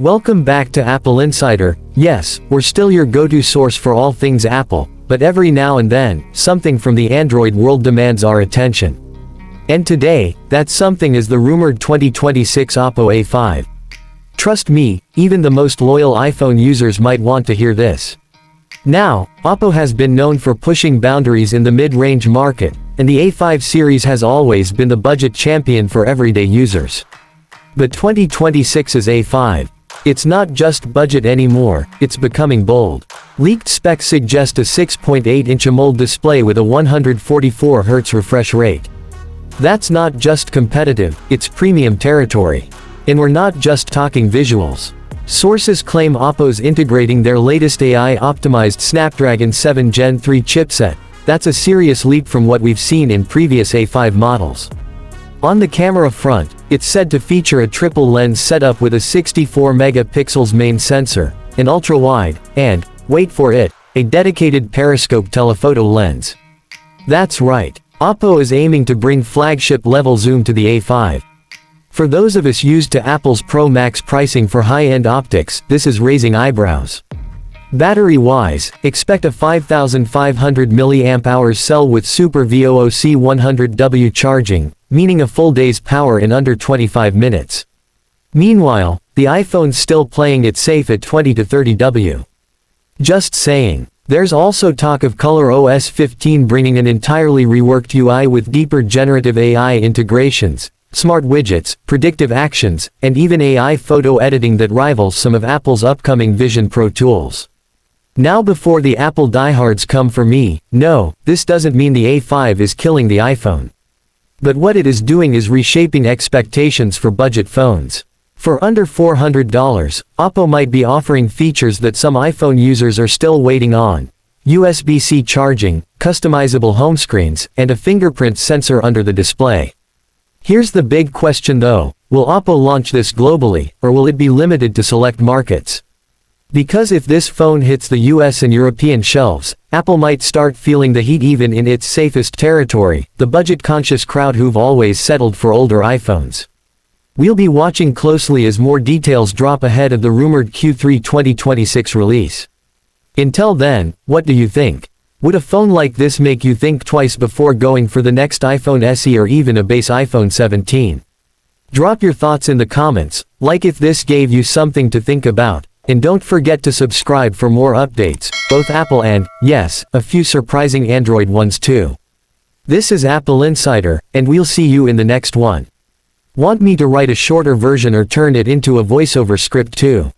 Welcome back to Apple Insider. Yes, we're still your go-to source for all things Apple, but every now and then, something from the Android world demands our attention. And today, that something is the rumored 2026 Oppo A5. Trust me, even the most loyal iPhone users might want to hear this. Now, Oppo has been known for pushing boundaries in the mid-range market, and the A5 series has always been the budget champion for everyday users. But 2026's A5, it's not just budget anymore, it's becoming bold. Leaked specs suggest a 6.8-inch AMOLED display with a 144Hz refresh rate. That's not just competitive, it's premium territory. And we're not just talking visuals. Sources claim Oppo's integrating their latest AI-optimized Snapdragon 7 Gen 3 chipset. That's a serious leap from what we've seen in previous A5 models. On the camera front, it's said to feature a triple lens setup with a 64-megapixels main sensor, an ultra-wide, and, wait for it, a dedicated periscope telephoto lens. That's right, Oppo is aiming to bring flagship-level zoom to the A5. For those of us used to Apple's Pro Max pricing for high-end optics, this is raising eyebrows. Battery-wise, expect a 5500 mAh cell with SuperVOOC 100W charging, meaning a full day's power in under 25 minutes. Meanwhile, the iPhone's still playing it safe at 20 to 30W. Just saying. There's also talk of ColorOS 15 bringing an entirely reworked UI with deeper generative AI integrations, smart widgets, predictive actions, and even AI photo editing that rivals some of Apple's upcoming Vision Pro tools. Now before the Apple diehards come for me, no, this doesn't mean the A5 is killing the iPhone. But what it is doing is reshaping expectations for budget phones. For under $400, Oppo might be offering features that some iPhone users are still waiting on. USB-C charging, customizable home screens, and a fingerprint sensor under the display. Here's the big question though, will Oppo launch this globally, or will it be limited to select markets? Because if this phone hits the US and European shelves, Apple might start feeling the heat even in its safest territory, the budget-conscious crowd who've always settled for older iPhones. We'll be watching closely as more details drop ahead of the rumored Q3 2026 release. Until then, what do you think? Would a phone like this make you think twice before going for the next iPhone SE or even a base iPhone 17? Drop your thoughts in the comments, like if this gave you something to think about. And don't forget to subscribe for more updates, both Apple and, yes, a few surprising Android ones too. This is Apple Insider, and we'll see you in the next one. Want me to write a shorter version or turn it into a voiceover script too?